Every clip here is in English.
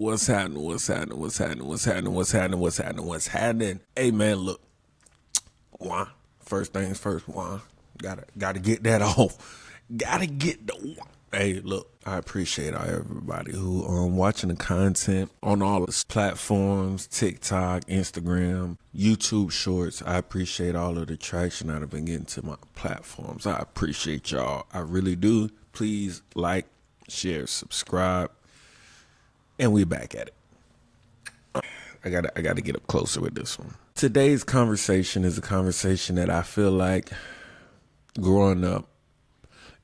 What's happening? What's happening? What's happening? What's happening? What's happening? What's happening? What's happening? Hey man, look, Juan. First things first, Juan. Gotta get that off. Gotta get the. Hey, look, I appreciate everybody who watching the content on all the platforms, TikTok, Instagram, YouTube Shorts. I appreciate all of the traction I've been getting to my platforms. I appreciate y'all. I really do. Please like, share, subscribe, and we back at it. I gotta get up closer with this one. Today's conversation is a conversation that I feel like growing up,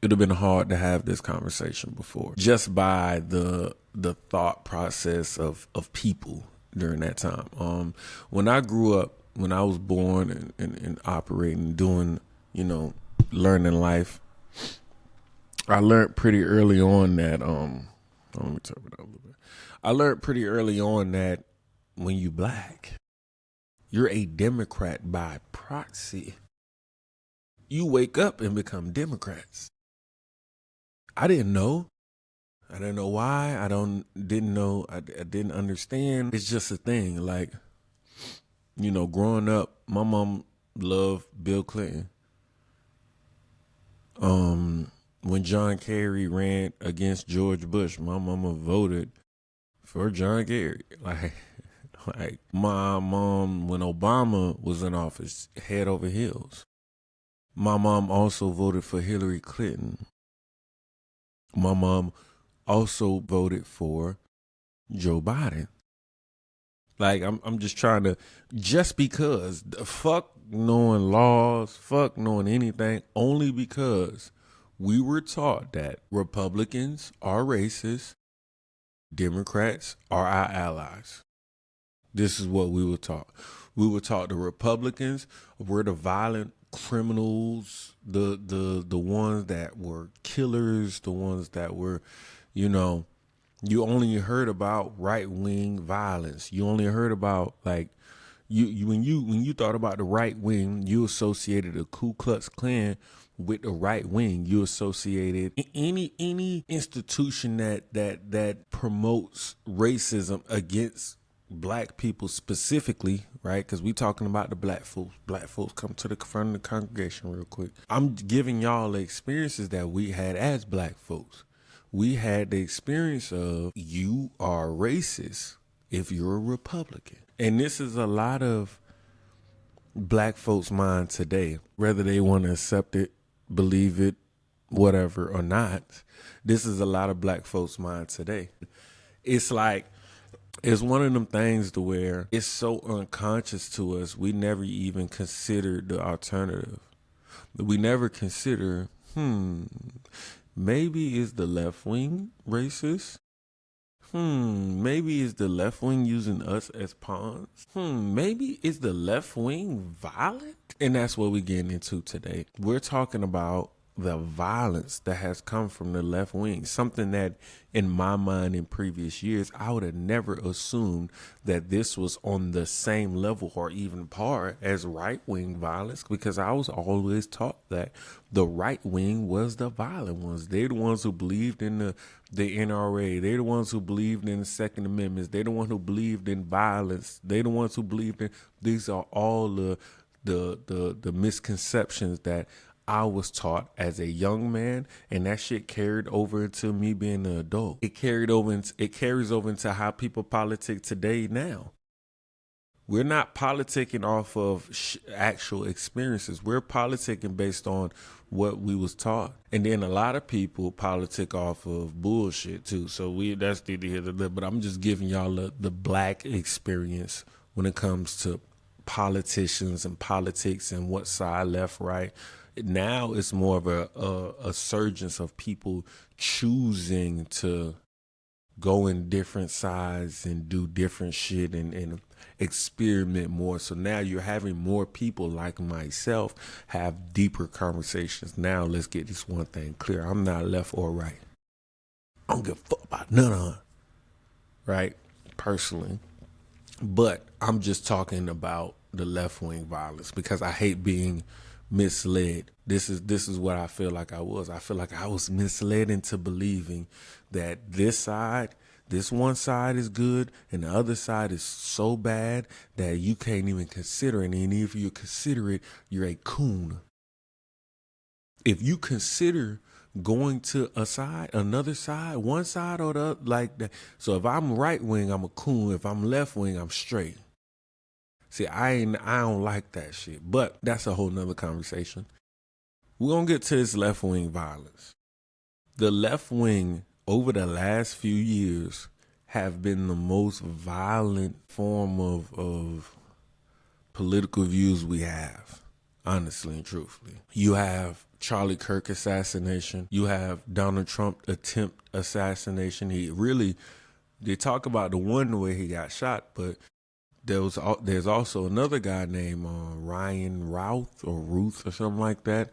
it would have been hard to have this conversation before, just by the thought process of people during that time. When I grew up, when I was born and operating, doing, learning life, I learned pretty early on that let me turn it up a little bit. I learned pretty early on that when you black, you're a Democrat by proxy. You wake up and become Democrats. I didn't know. I didn't know why. Didn't know. I didn't understand. It's just a thing. Like, growing up, my mom loved Bill Clinton. When John Kerry ran against George Bush, my mama voted for John Kerry. Like my mom, when Obama was in office, head over heels. My mom also voted for Hillary Clinton. My mom also voted for Joe Biden. Like, I'm just trying to, just because, fuck knowing laws, fuck knowing anything, only because we were taught that Republicans are racist, Democrats are our allies. This is what we were taught. We were taught the Republicans were the violent criminals, the ones that were killers, the ones that were, you only heard about right-wing violence. You only heard about, like, when you thought about the right wing, you associated the Ku Klux Klan with the right wing. You associated any institution that promotes racism against black people specifically, right? Because we talking about the black folks. Black folks, come to the front of the congregation real quick. I'm giving y'all the experiences that we had as black folks. We had the experience of, you are racist if you're a Republican. And this is a lot of black folks' mind today, whether they want to accept it, believe it, whatever or not. This is a lot of black folks' mind today. It's like, it's one of them things to where it's so unconscious to us, we never even considered the alternative. We never consider, maybe is the left wing racist? Maybe is the left wing using us as pawns? Maybe is the left wing violent? And that's what we're getting into today. We're talking about the violence that has come from the left wing, something that in my mind in previous years, I would have never assumed that this was on the same level or even par as right wing violence, because I was always taught that the right wing was the violent ones. They're the ones who believed in the NRA. They're the ones who believed in the Second Amendment. They're the ones who believed in violence. They're the ones who believed in, these are all the misconceptions that I was taught as a young man, and that shit carried over into me being an adult. It carries over into how people politic today now. We're not politicking off of actual experiences. We're politicking based on what we was taught. And then a lot of people politic off of bullshit too. So that's but I'm just giving y'all the black experience when it comes to politicians and politics and what side, left, right. Now it's more of a surgence of people choosing to go in different sides and do different shit and experiment more. So now you're having more people like myself have deeper conversations. Now let's get this one thing clear. I'm not left or right. I don't give a fuck about none of them, right? Personally. But I'm just talking about the left wing violence because I hate being misled. This is what I feel like I was. I feel like I was misled into believing that this side, This one side is good and the other side is so bad that you can't even consider it. And if you consider it, you're a coon. If you consider going to a side, another side, one side or the other, like that. So if I'm right wing, I'm a coon. If I'm left wing, I'm straight. See, I don't like that shit. But that's a whole nother conversation. We're gonna get to this left wing violence. The left wing over the last few years have been the most violent form of political views we have, honestly and truthfully. You have Charlie Kirk assassination. You have Donald Trump attempt assassination. They talk about the one where he got shot, but there's also another guy named Ryan Routh or Ruth or something like that.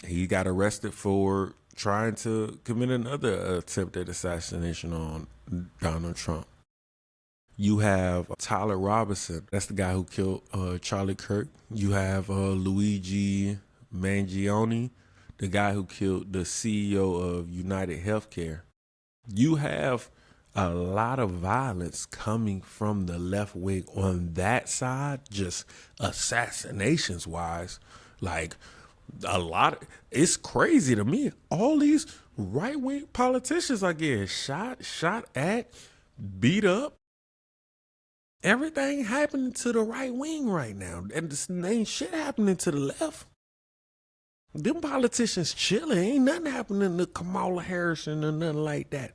He got arrested for trying to commit another attempted assassination on Donald Trump. You have Tyler Robinson. That's the guy who killed Charlie Kirk. You have Luigi Mangione, the guy who killed the CEO of United Healthcare. You have a lot of violence coming from the left wing on that side, just assassinations wise. Like it's crazy to me. All these right wing politicians are getting shot at, beat up. Everything happening to the right wing right now. And this ain't shit happening to the left. Them politicians chilling. Ain't nothing happening to Kamala Harris or nothing like that.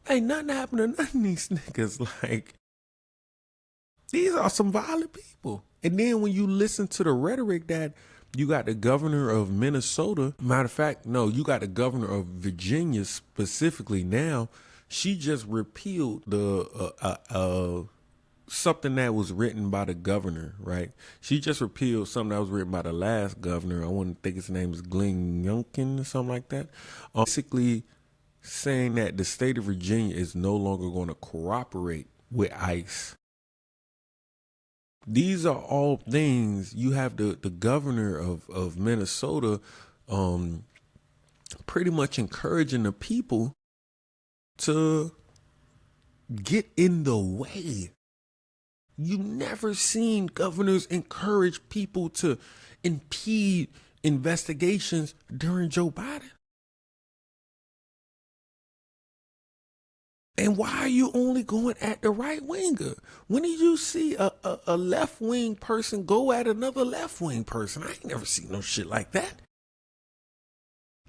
Ain't nothing happening to none of these niggas. Like, these are some violent people. And then when you listen to the rhetoric that you got the governor of Minnesota, matter of fact, no, you got the governor of Virginia specifically now. She just repealed the something that was written by the governor, right? She just repealed something that was written by the last governor. I want to think his name is Glenn Youngkin or something like that. Basically saying that the state of Virginia is no longer going to cooperate with ICE. These are all things. You have the governor of Minnesota pretty much encouraging the people to get in the way. You never seen governors encourage people to impede investigations during Joe Biden. And why are you only going at the right winger? When did you see a left wing person go at another left wing person? I ain't never seen no shit like that.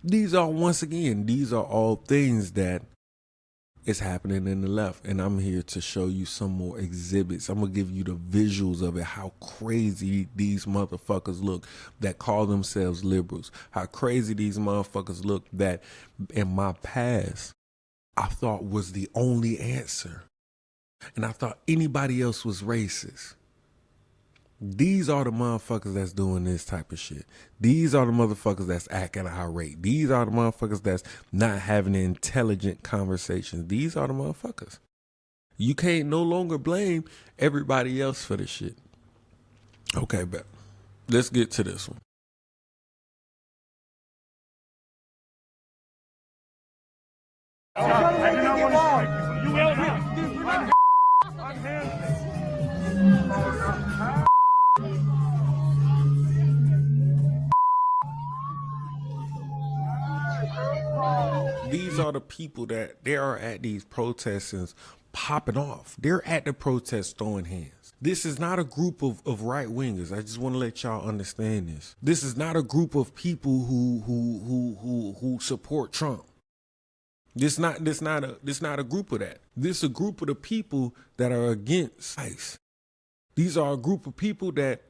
These are all things that is happening in the left. And I'm here to show you some more exhibits. I'm going to give you the visuals of it, how crazy these motherfuckers look that call themselves liberals. How crazy these motherfuckers look that in my past, I thought was the only answer. And I thought anybody else was racist. These are the motherfuckers that's doing this type of shit. These are the motherfuckers that's acting irate. These are the motherfuckers that's not having intelligent conversations. These are the motherfuckers. You can't no longer blame everybody else for this shit. Okay, but let's get to this one. I do not want to. You will not. These are the people that they are at these protests and popping off. They're at the protests throwing hands. This is not a group of right wingers. I just want to let y'all understand this. This is not a group of people who support Trump. This not a group of that. This is a group of the people that are against ICE. These are a group of people that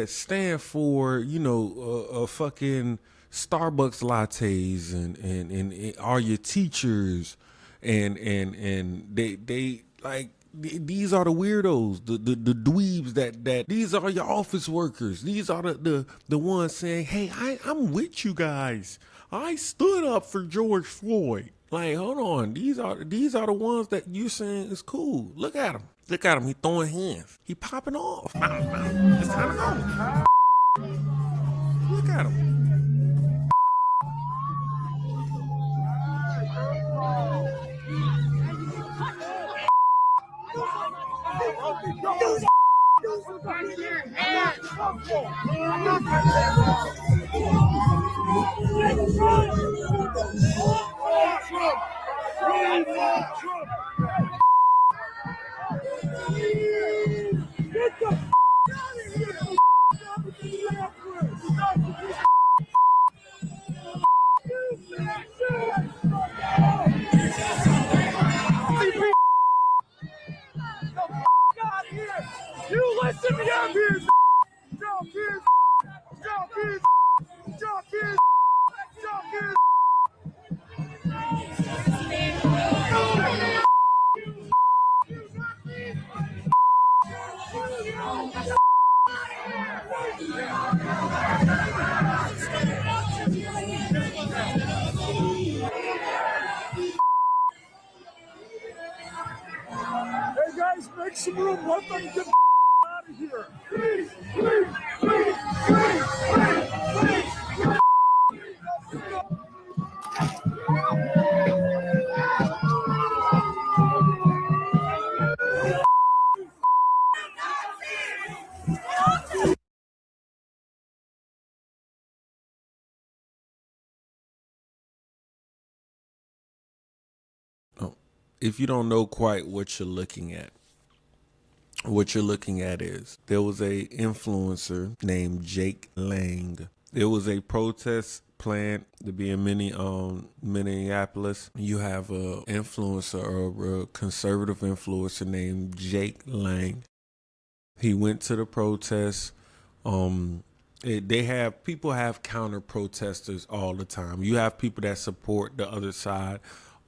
stand for, a fucking Starbucks lattes and are your teachers and they like these are the weirdos, the dweebs that these are your office workers. These are the ones saying, hey, I'm with you guys. I stood up for George Floyd. Like, hold on. These are the ones that you saying is cool. Look at him. Look at him. He throwing hands. He popping off. It's time to go. Look at him. You listen me up here. Jump here. Jump here. Jump here. Jump here. Hey guys, make some room. Let them get out of here. Please, please, please, please, please, please. If you don't know quite what you're looking at, what you're looking at is there was a influencer named Jake Lang. There was a protest planned to be in Minneapolis. You have a influencer or a conservative influencer named Jake Lang. He went to the protest. People have counter protesters all the time. You have people that support the other side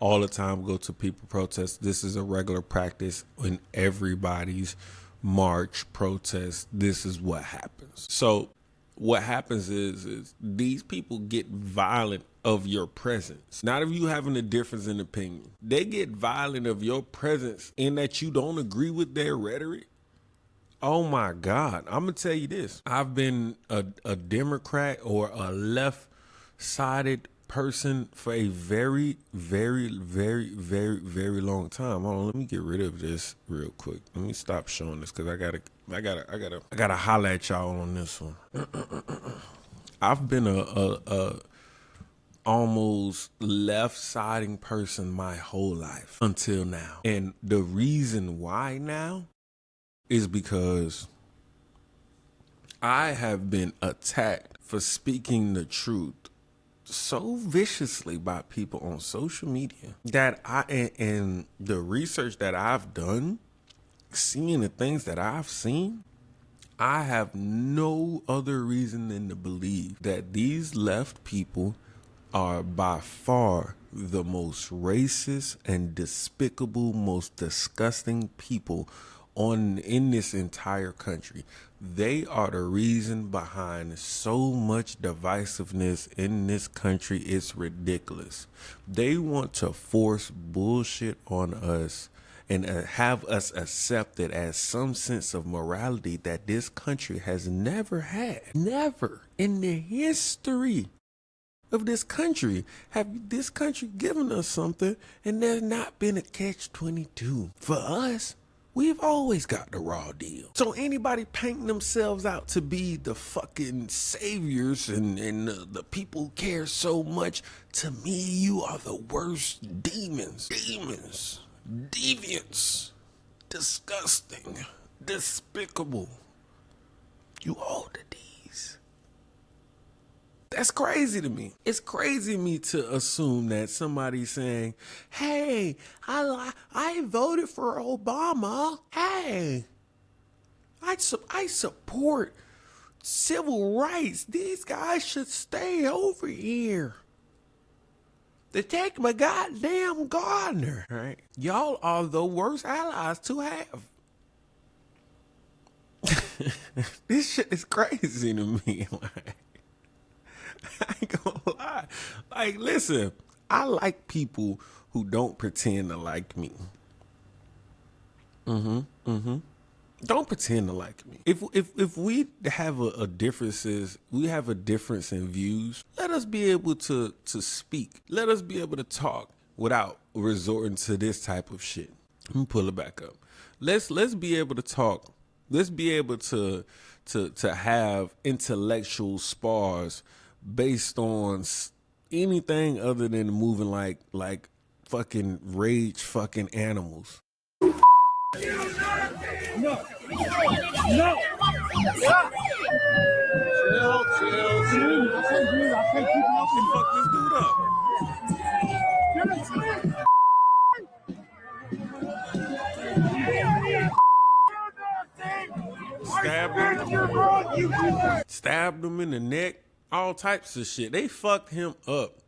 all the time, go to people protests. This is a regular practice in everybody's march protest. This is what happens. So what happens is these people get violent of your presence. Not of you having a difference in opinion. They get violent of your presence in that you don't agree with their rhetoric. Oh my God. I'm going to tell you this. I've been a Democrat or a left-sided person for a very, very, very, very, very long time. Hold on, let me get rid of this real quick. Let me stop showing this because I gotta holler at y'all on this one. I've been a almost left-siding person my whole life until now. And the reason why now is because I have been attacked for speaking the truth so viciously by people on social media that and the research that I've done, seeing the things that I've seen, I have no other reason than to believe that these left people are by far the most racist and despicable, most disgusting people in this entire country. They are the reason behind so much divisiveness in this country. It's ridiculous. They want to force bullshit on us and have us accept it as some sense of morality that this country has never had. Never in the history of this country have this country given us something and there's not been a catch-22 for us. We've always got the raw deal. So anybody painting themselves out to be the fucking saviors and the people who care so much, to me, you are the worst demons. Demons. Deviants. Disgusting. Despicable. You all the D's. That's crazy to me. It's crazy to me to assume that somebody's saying, hey, I voted for Obama. Hey, I support civil rights. These guys should stay over here. They take my goddamn gardener. Right? Y'all are the worst allies to have. This shit is crazy to me. I ain't gonna lie. Like, listen, I like people who don't pretend to like me. Don't pretend to like me. If we have a differences, we have a difference in views, let us be able to speak. Let us be able to talk without resorting to this type of shit. Let me pull it back up. Let's be able to talk. Let's be able to have intellectual spars based on anything other than moving like fucking rage fucking animals. No. No. Chill. I can't keep up. Fuck this dude up. Stabbed him in the neck, all types of shit. They fucked him up.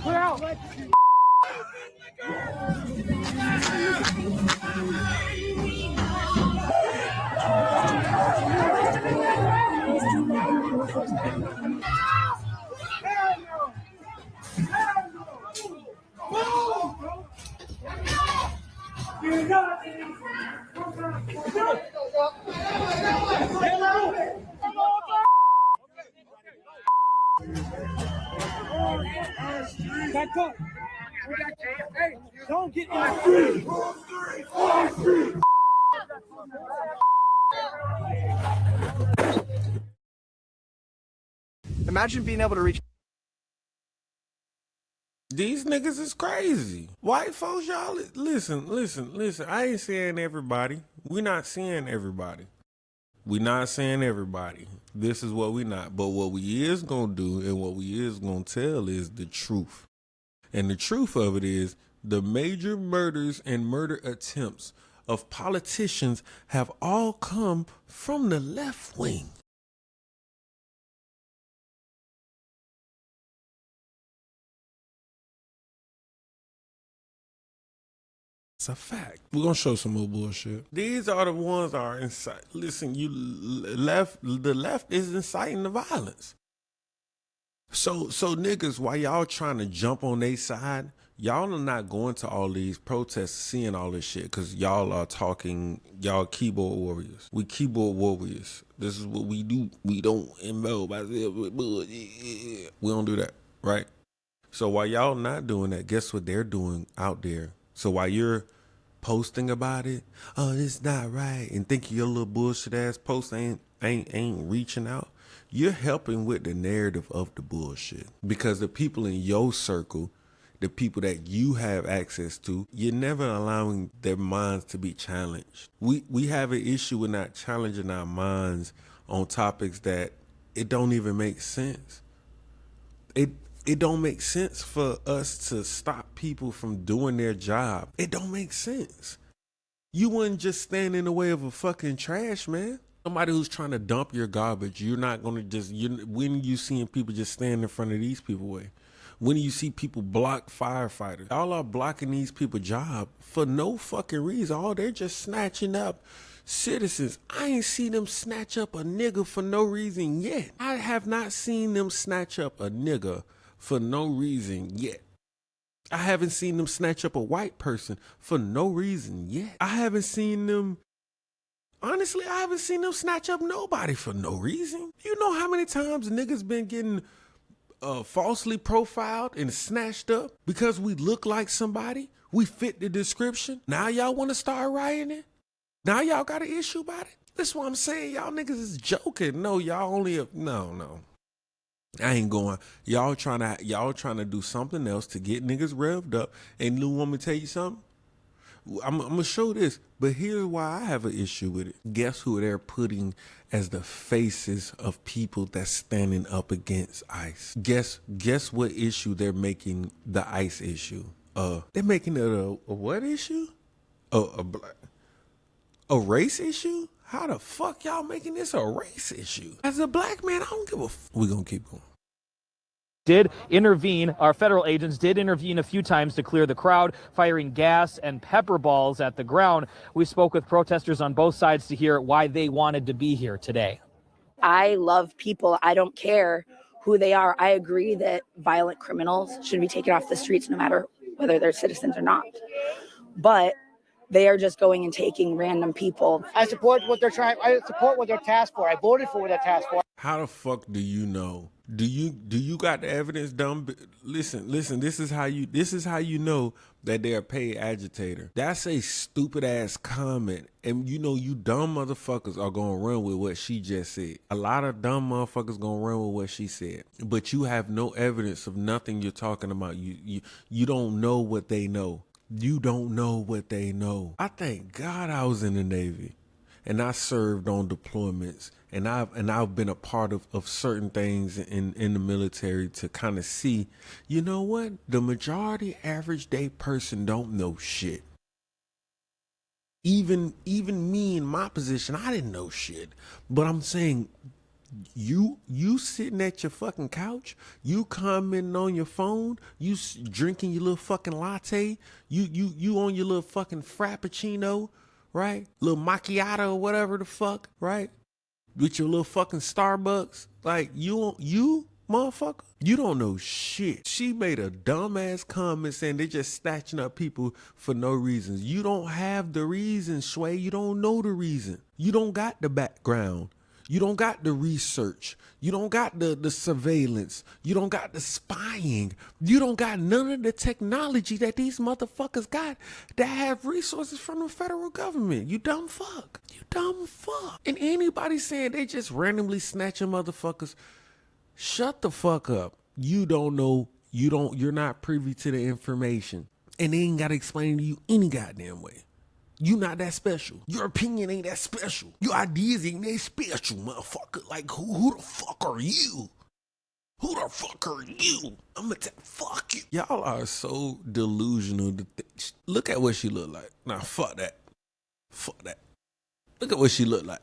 Put out. Back up. Hey, don't get in the street. Imagine being able to reach. These niggas is crazy. White folks, y'all, listen. I ain't saying everybody. We not saying everybody. This is what we not. But what we is gonna do and what we is gonna tell is the truth. And the truth of it is the major murders and murder attempts of politicians have all come from the left wing. It's a fact. We're gonna show some more bullshit. These are the ones that are inside. Listen, the left is inciting the violence. So niggas, while y'all trying to jump on their side, y'all are not going to all these protests, seeing all this shit, because y'all are talking, y'all keyboard warriors. We keyboard warriors. This is what we do. We don't involve ourselves with bullshit. We don't do that, right? So while y'all not doing that, guess what they're doing out there? So while you're posting about it, oh, it's not right, and thinking your little bullshit ass post ain't reaching out, you're helping with the narrative of the bullshit. Because the people in your circle, the people that you have access to, you're never allowing their minds to be challenged. We have an issue with not challenging our minds on topics that it don't even make sense. It don't make sense for us to stop people from doing their job. It don't make sense. You wouldn't just stand in the way of a fucking trash man. Somebody who's trying to dump your garbage, you're not going to just, when you seeing people just stand in front of these people way? When you see people block firefighters? Y'all are blocking these people's job for no fucking reason. Oh, they're just snatching up citizens. I ain't seen them snatch up a nigga for no reason yet. I have not seen them snatch up a nigga for no reason yet. I haven't seen them snatch up a white person for no reason yet. I haven't seen them snatch up nobody for no reason. You know how many times niggas been getting falsely profiled and snatched up because we look like somebody? We fit the description. Now y'all want to start rioting? Now y'all got an issue about it? That's what I'm saying. Y'all niggas is joking. No, y'all only no. I ain't going. Y'all trying to do something else to get niggas revved up. And you want me to tell you something? I'm gonna show this, but here's why I have an issue with it. Guess who they're putting as the faces of people that's standing up against ICE? Guess what issue they're making the ICE issue? They're making it a what issue? A race issue? How the fuck y'all making this a race issue? As a black man, I don't give a We're gonna keep going. Our federal agents did intervene a few times to clear the crowd, firing gas and pepper balls at the ground. We spoke with protesters on both sides to hear why they wanted to be here today. I love people. I don't care who they are. I agree that violent criminals should be taken off the streets no matter whether they're citizens or not. But they are just going and taking random people. I support what they're trying. I support what they're tasked for. I voted for what they're tasked for. How the fuck do you know? Do you got the evidence, dumb? Listen. This is how you know that they're a paid agitator. That's a stupid ass comment, and you know you dumb motherfuckers are gonna run with what she just said. A lot of dumb motherfuckers gonna run with what she said, but you have no evidence of nothing you're talking about. You don't know what they know. You don't know what they know. I thank God I was in the Navy, and I served on deployments. And I've been a part of certain things in the military to kind of see, you know what? The majority average day person don't know shit. Even me in my position, I didn't know shit. But I'm saying, you sitting at your fucking couch, you commenting on your phone, you drinking your little fucking latte, you on your little fucking frappuccino, right? Little macchiato or whatever the fuck, right? With your little fucking Starbucks, like you motherfucker, you don't know shit. She made a dumbass comment saying they just snatching up people for no reasons. You don't have the reason, Sway. You don't know the reason. You don't got the background. You don't got the research. You don't got the surveillance. You don't got the spying. You don't got none of the technology that these motherfuckers got that have resources from the federal government. You dumb fuck. You dumb fuck. And anybody saying they just randomly snatching motherfuckers, shut the fuck up. You don't know. You're not privy to the information. And they ain't got to explain to you any goddamn way. You not that special. Your opinion ain't that special. Your ideas ain't that special, motherfucker. Like, who the fuck are you? Who the fuck are you? I'ma fuck you. Y'all are so delusional. Look at what she look like. Nah, fuck that. Fuck that. Look at what she look like.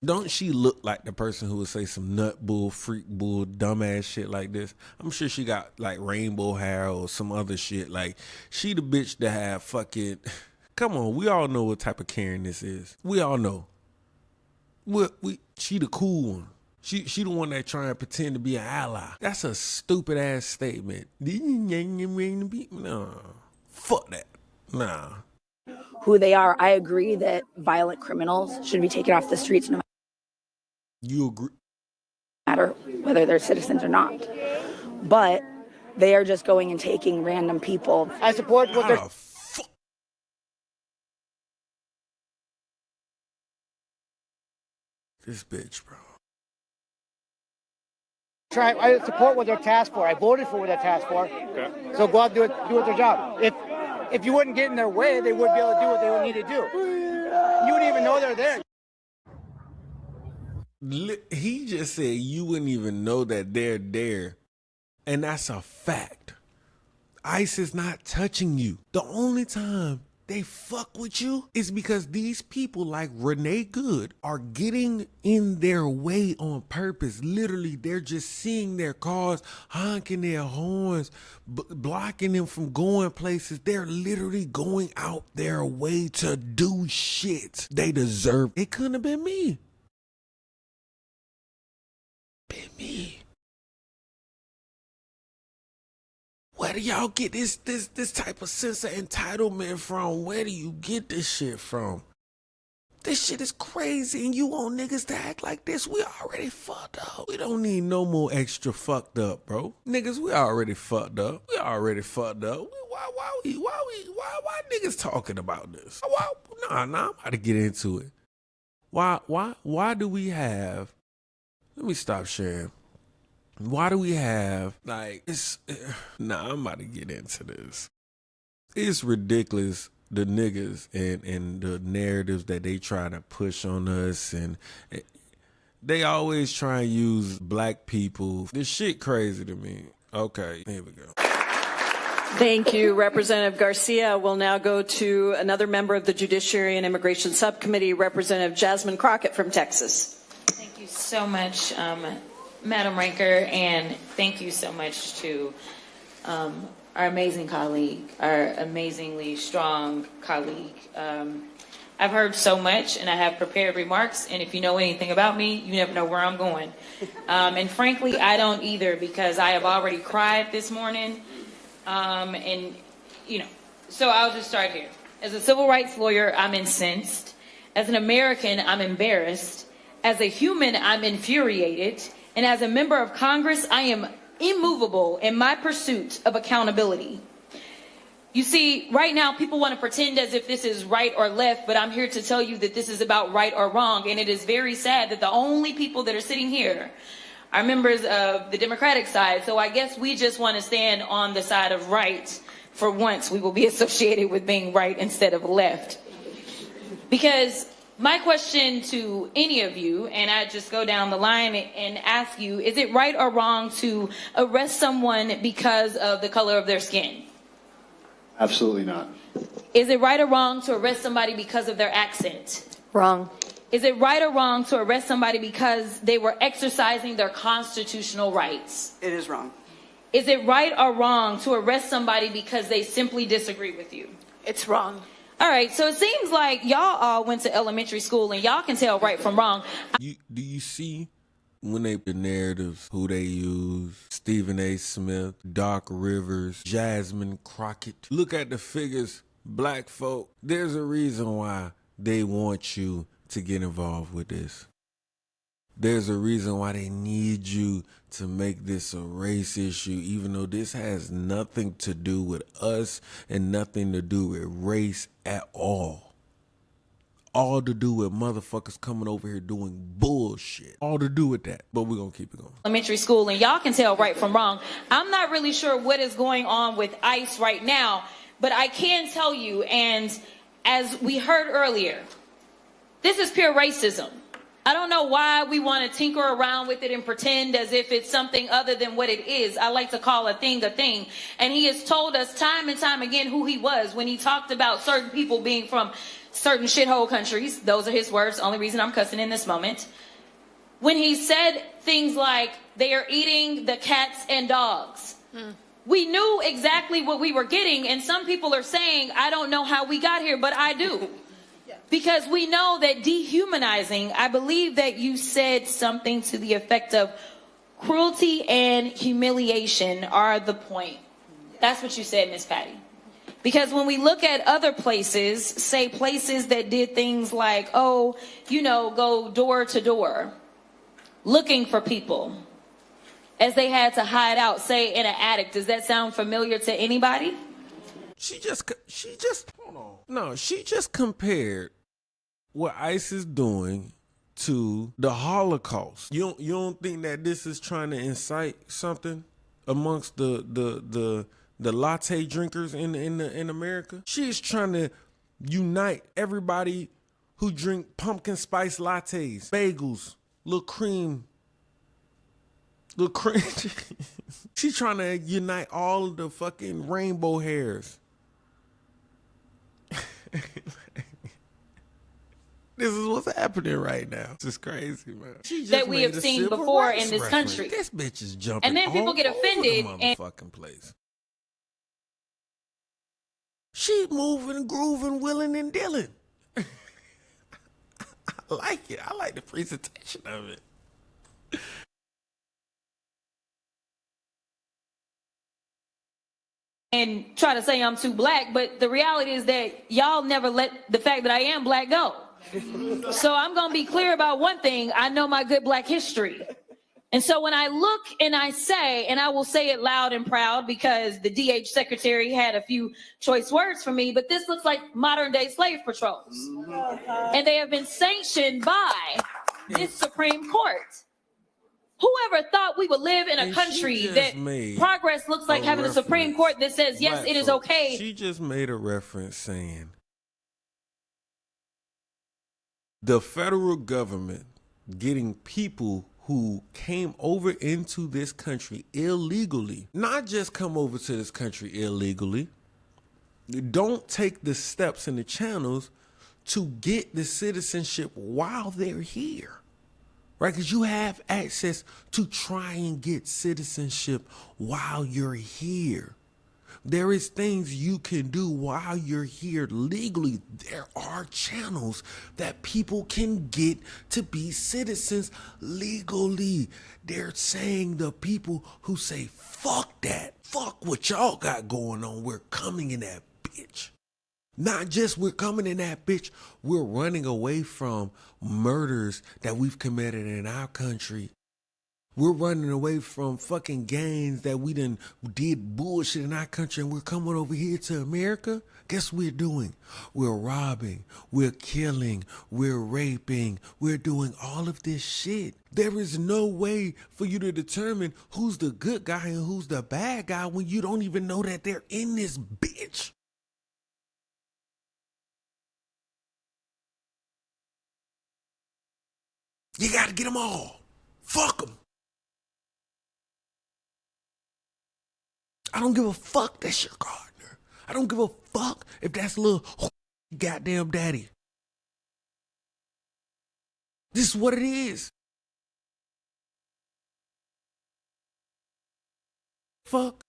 Don't she look like the person who would say some nut bull, freak bull, dumbass shit like this? I'm sure she got like rainbow hair or some other shit. Like, she the bitch that have fucking... Come on, we all know what type of Karen this is. We all know. She the cool one. She the one that try and pretend to be an ally. That's a stupid ass statement. Nah, fuck that. Nah. Who they are, I agree that violent criminals should be taken off the streets no You agree? matter whether they're citizens or not. But they are just going and taking random people. I support what they're. This bitch, bro. I support what they're tasked for. I voted for what they're tasked for. Okay. So go out and do their job. If you wouldn't get in their way, they wouldn't be able to do what they would need to do. You wouldn't even know they're there. He just said you wouldn't even know that they're there. And that's a fact. ICE is not touching you. The only time they fuck with you is because these people like Renee Good are getting in their way on purpose. Literally, they're just seeing their cars, honking their horns, blocking them from going places. They're literally going out their way to do shit. They deserve. It couldn't have been me. Been me. Where do y'all get this type of sense of entitlement from? Where do you get this shit from? This shit is crazy, and you want niggas to act like this? We already fucked up. We don't need no more extra fucked up, bro. Niggas, we already fucked up. We already fucked up. Why niggas talking about this? Nah, I'm about to get into it. Why do we have? Let me stop sharing. Why do we have, like, I'm about to get into this. It's ridiculous, the niggas and the narratives that they try to push on us, and they always try and use black people. This shit crazy to me. Okay, here we go. Thank you, Representative Garcia. We'll now go to another member of the Judiciary and Immigration Subcommittee, Representative Jasmine Crockett from Texas. Thank you so much, Madam Ranker, and thank you so much to our amazing colleague, our amazingly strong colleague. I've heard so much, and I have prepared remarks, and if you know anything about me, you never know where I'm going. And frankly, I don't either, because I have already cried this morning, and, you know, So I'll just start here. As a civil rights lawyer, I'm incensed. As an American, I'm embarrassed. As a human, I'm infuriated. And as a member of Congress, I am immovable in my pursuit of accountability. You see, right now, people want to pretend as if this is right or left, but I'm here to tell you that this is about right or wrong. And it is very sad that the only people that are sitting here are members of the Democratic side. So I guess we just want to stand on the side of right. For once, we will be associated with being right instead of left. Because my question to any of you, and I just go down the line and ask you, is it right or wrong to arrest someone because of the color of their skin? Absolutely not. Is it right or wrong to arrest somebody because of their accent? Wrong. Is it right or wrong to arrest somebody because they were exercising their constitutional rights? It is wrong. Is it right or wrong to arrest somebody because they simply disagree with you? It's wrong. All right, so it seems like y'all all went to elementary school and y'all can tell right from wrong. Do you see when the narratives, who they use, Stephen A. Smith, Doc Rivers, Jasmine Crockett. Look at the figures, black folk. There's a reason why they want you to get involved with this. There's a reason why they need you to make this a race issue, even though this has nothing to do with us and nothing to do with race at all. All to do with motherfuckers coming over here doing bullshit. All to do with that. But we're going to keep it going. Elementary school, and y'all can tell right from wrong. I'm not really sure what is going on with ICE right now, but I can tell you, and as we heard earlier, this is pure racism. I don't know why we want to tinker around with it and pretend as if it's something other than what it is. I like to call a thing a thing. And he has told us time and time again who he was when he talked about certain people being from certain shithole countries. Those are his words. Only reason I'm cussing in this moment. When he said things like, they are eating the cats and dogs. We knew exactly what we were getting. And some people are saying, I don't know how we got here, but I do. Because we know that dehumanizing, I believe that you said something to the effect of cruelty and humiliation are the point. That's what you said, Miss Patty. Because when we look at other places, say places that did things like, oh, you know, go door to door, looking for people, as they had to hide out, say in an attic. Does that sound familiar to anybody? She just hold on. No, she just compared what ICE is doing to the Holocaust. You don't think that this is trying to incite something amongst the latte drinkers in America? She's trying to unite everybody who drink pumpkin spice lattes, bagels, little cream. She's trying to unite all of the fucking rainbow hairs. This is what's happening right now. It's just crazy, man. That we have seen before in this country. This bitch is jumping. And then people get offended. All over the motherfucking place. She's moving, grooving, willing, and dealing. I like it. I like the presentation of it. And try to say I'm too black, but the reality is that y'all never let the fact that I am black go. So I'm going to be clear about one thing. I know my good black history. And so when I look and I say, and I will say it loud and proud because the DH secretary had a few choice words for me, but this looks like modern day slave patrols. And they have been sanctioned by this Supreme Court. Whoever thought we would live in a country that progress looks like having a Supreme Court that says, yes, it is okay. She just made a reference saying the federal government getting people who came over into this country illegally, not just come over to this country illegally, don't take the steps and the channels to get the citizenship while they're here. Right, because you have access to try and get citizenship while you're here. There is things you can do while you're here legally. There are channels that people can get to be citizens legally. They're saying the people who say, fuck that, fuck what y'all got going on, we're coming in that bitch. Not just we're coming in that bitch, we're running away from murders that we've committed in our country. We're running away from fucking gangs that we done did bullshit in our country, and we're coming over here to America. Guess what we're doing? We're robbing, we're killing, we're raping, we're doing all of this shit. There is no way for you to determine who's the good guy and who's the bad guy when you don't even know that they're in this bitch. You gotta get them all. Fuck them. I don't give a fuck that's your partner. I don't give a fuck if that's little goddamn daddy. This is what it is. Fuck.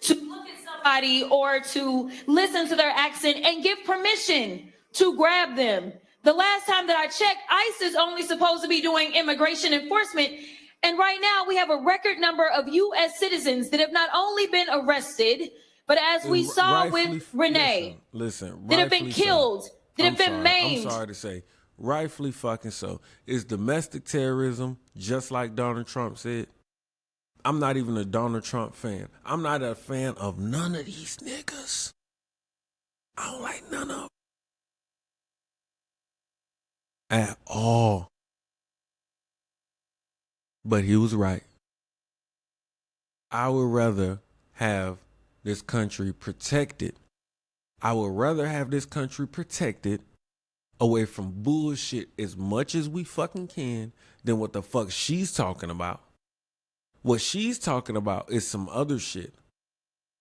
To look at somebody or to listen to their accent and give permission to grab them. The last time that I checked, ICE is only supposed to be doing immigration enforcement. And right now we have a record number of U.S. citizens that have not only been arrested, but as we saw with Renee, listen, that have been killed, that have been maimed. I'm sorry to say, rightfully fucking so. It's domestic terrorism, just like Donald Trump said. I'm not even a Donald Trump fan. I'm not a fan of none of these niggas. I don't like none of them. At all. But he was right. I would rather have this country protected. I would rather have this country protected away from bullshit as much as we fucking can than what the fuck she's talking about. What she's talking about is some other shit.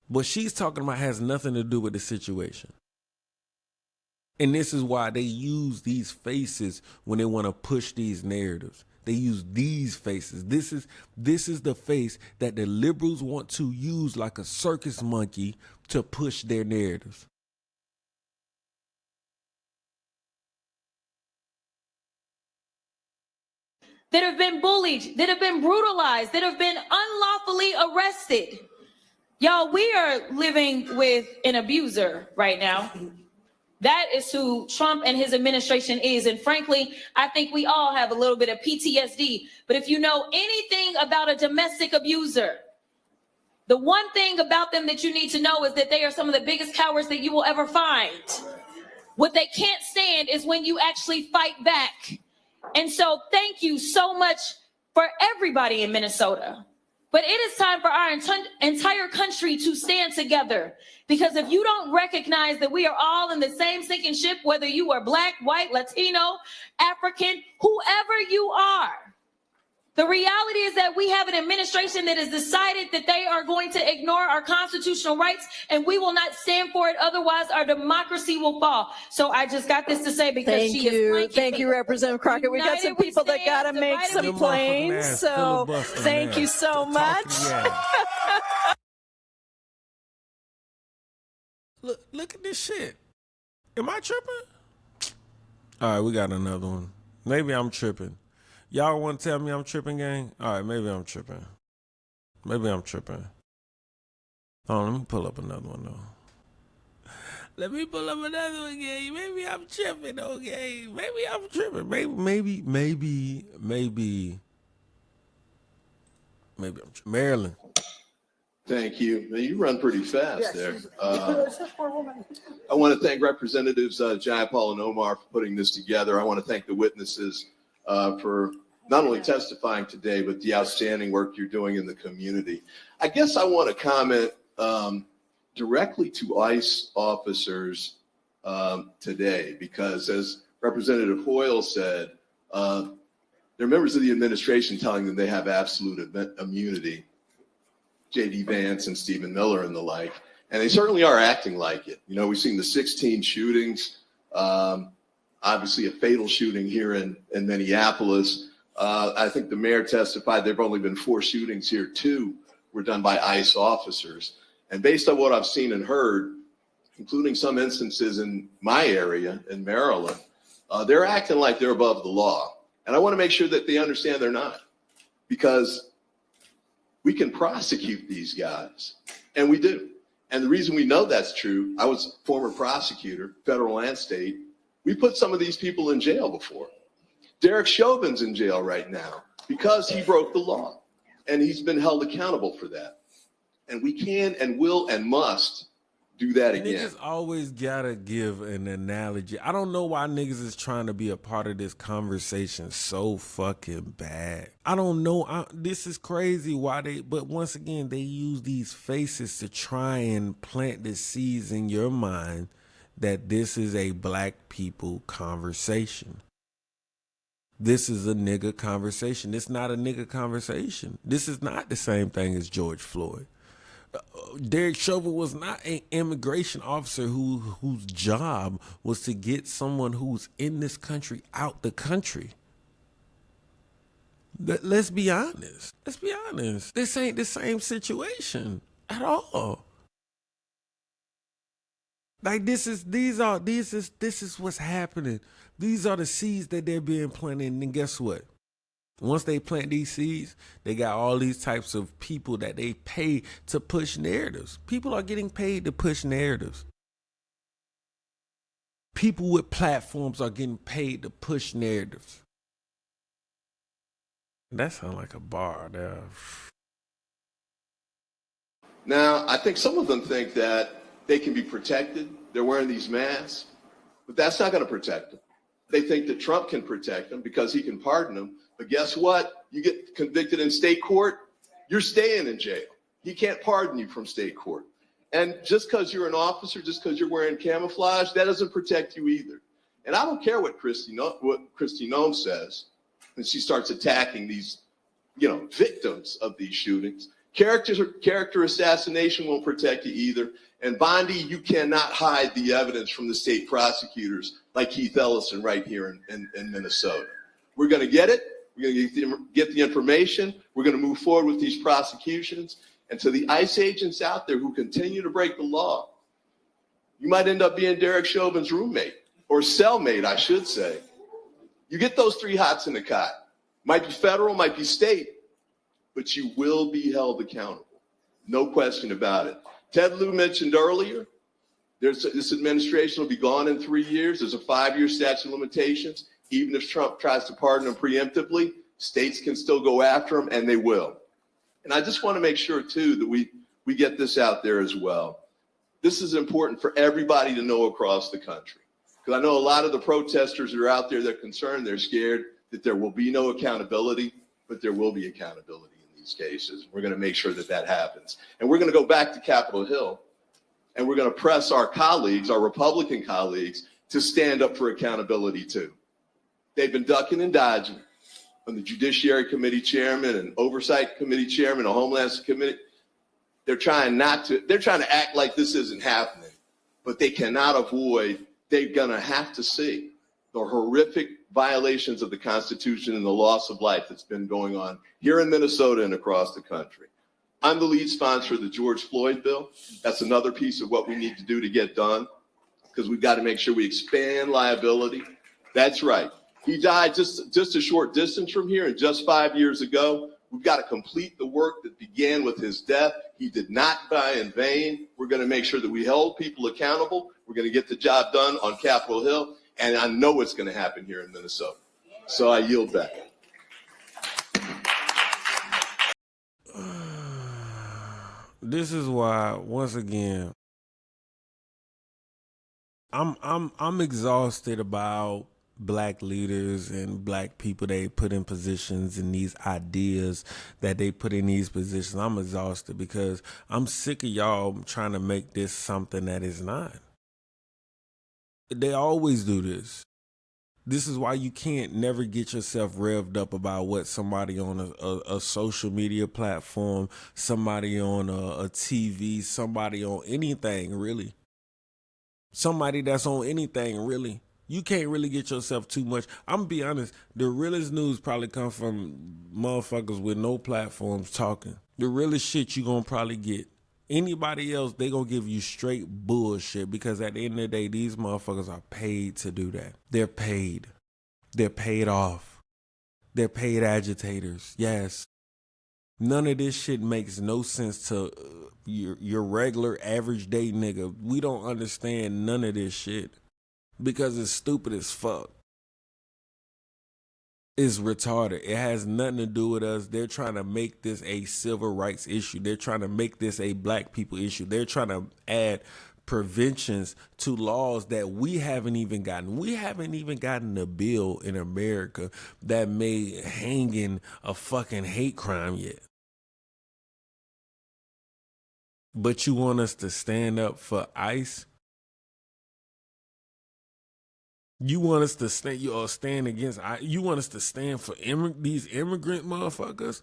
What she's talking about has nothing to do with the situation. And this is why they use these faces when they want to push these narratives. They use these faces. This is the face that the liberals want to use like a circus monkey to push their narratives. That have been bullied, that have been brutalized, that have been unlawfully arrested. Y'all, we are living with an abuser right now. That is who Trump and his administration is. And frankly, I think we all have a little bit of PTSD. But if you know anything about a domestic abuser, the one thing about them that you need to know is that they are some of the biggest cowards that you will ever find. What they can't stand is when you actually fight back. And so thank you so much for everybody in Minnesota. But it is time for our entire country to stand together. Because if you don't recognize that we are all in the same sinking ship, whether you are black, white, Latino, African, whoever you are, the reality is that we have an administration that has decided that they are going to ignore our constitutional rights, and we will not stand for it. Otherwise, our democracy will fall. So I just got this to say because she is Thank you, Representative Crockett. We got some people that got to make some planes. So thank you so much. Look at this shit. Am I tripping? All right, we got another one. Maybe I'm tripping. Y'all want to tell me I'm tripping, gang? All right, maybe I'm tripping. Maybe I'm tripping. Hold on, let me pull up another one, though. Let me pull up another one, gang. Maybe I'm tripping, okay? Maybe I'm tripping. Maybe I'm tripping. Maryland. Thank you. You run pretty fast there. I want to thank Representatives Jayapal and Omar for putting this together. I want to thank the witnesses for not only testifying today, but the outstanding work you're doing in the community. I guess I want to comment directly to ICE officers today, because as Representative Hoyle said, they're members of the administration telling them they have absolute immunity. J.D. Vance and Stephen Miller and the like, and they certainly are acting like it. You know, we've seen the 16 shootings, obviously a fatal shooting here in Minneapolis. I think the mayor testified there have only been 4 shootings here. 2 were done by ICE officers. And based on what I've seen and heard, including some instances in my area in Maryland, they're acting like they're above the law. And I want to make sure that they understand they're not, because we can prosecute these guys. And we do. And the reason we know that's true, I was a former prosecutor, federal and state. We put some of these people in jail before. Derek Chauvin's in jail right now because he broke the law. And he's been held accountable for that. And we can and will and must do that again. Niggas always gotta give an analogy. I don't know why niggas is trying to be a part of this conversation so fucking bad. I don't know. This is crazy why but once again, they use these faces to try and plant the seeds in your mind that this is a black people conversation. This is a nigga conversation. This is not a nigga conversation. This is not the same thing as George Floyd. Derek Chauvin was not an immigration officer whose job was to get someone who's in this country out the country. Let's be honest. Let's be honest. This ain't the same situation at all. Like this is what's happening. These are the seeds that they're being planted, and guess what? Once they plant these seeds, they got all these types of people that they pay to push narratives. People are getting paid to push narratives. People with platforms are getting paid to push narratives. That sounds like a bar there. Now, I think some of them think that they can be protected. They're wearing these masks, but that's not going to protect them. They think that Trump can protect them because he can pardon them. But guess what? You get convicted in state court, you're staying in jail. He can't pardon you from state court. And just because you're an officer, just because you're wearing camouflage, that doesn't protect you either. And I don't care what Kristi Noem says, and she starts attacking these, victims of these shootings. Character assassination won't protect you either. And Bondi, you cannot hide the evidence from the state prosecutors like Keith Ellison right here in Minnesota. We're going to get it. We're going to get the information. We're going to move forward with these prosecutions. And to the ICE agents out there who continue to break the law, you might end up being Derek Chauvin's roommate, or cellmate, I should say. You get those three hots in the cot. Might be federal, might be state, but you will be held accountable. No question about it. Ted Lieu mentioned earlier, this administration will be gone in 3 years. There's a 5-year statute of limitations. Even if Trump tries to pardon him preemptively, states can still go after him, and they will. And I just want to make sure, too, that we get this out there as well. This is important for everybody to know across the country. Because I know a lot of the protesters that are out there, they're concerned, they're scared that there will be no accountability, but there will be accountability in these cases. We're going to make sure that that happens. And we're going to go back to Capitol Hill, and we're going to press our colleagues, our Republican colleagues, to stand up for accountability, too. They've been ducking and dodging. From the Judiciary Committee chairman and Oversight Committee chairman, a Homeland Committee, they're trying to act like this isn't happening, but they cannot avoid, they're gonna have to see the horrific violations of the Constitution and the loss of life that's been going on here in Minnesota and across the country. I'm the lead sponsor of the George Floyd bill. That's another piece of what we need to do to get done, because we've got to make sure we expand liability. That's right. He died just a short distance from here, and just 5 years ago. We've got to complete the work that began with his death. He did not die in vain. We're going to make sure that we hold people accountable. We're going to get the job done on Capitol Hill, and I know it's going to happen here in Minnesota. So I yield back. This is why, once again, I'm exhausted about black leaders and black people they put in positions and these ideas that they put in these positions. I'm exhausted because I'm sick of y'all trying to make this something that is not. They always do this. This is why you can't never get yourself revved up about what somebody on a social media platform, somebody on a TV, somebody on anything really. Somebody that's on anything really. You can't really get yourself too much. I'm gonna be honest, the realest news probably come from motherfuckers with no platforms talking. The realest shit you gonna probably get. Anybody else, they gonna give you straight bullshit, because at the end of the day, these motherfuckers are paid to do that. They're paid. They're paid off. They're paid agitators. Yes. None of this shit makes no sense to your regular average day nigga. We don't understand none of this shit because it's stupid as fuck. It's retarded. It has nothing to do with us. They're trying to make this a civil rights issue. They're trying to make this a black people issue. They're trying to add preventions to laws that we haven't even gotten. We haven't even gotten a bill in America that made hanging a fucking hate crime yet. But you want us to stand up for ICE? You want us to stand against? You want us to stand for these immigrant motherfuckers?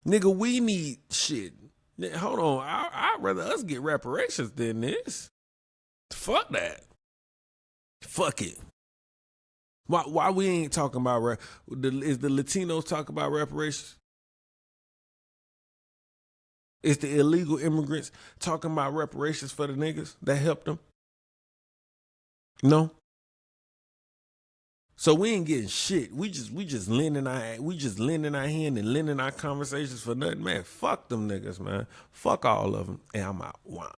Nigga, we need shit. Hold on, I'd rather us get reparations than this. Fuck that. Fuck it. Why we ain't talking about is the Latinos talking about reparations? Is the illegal immigrants talking about reparations for the niggas that helped them? No. So we ain't getting shit. We just lending our hand and lending our conversations for nothing, man. Fuck them niggas, man. Fuck all of them. And I'm out. Wow.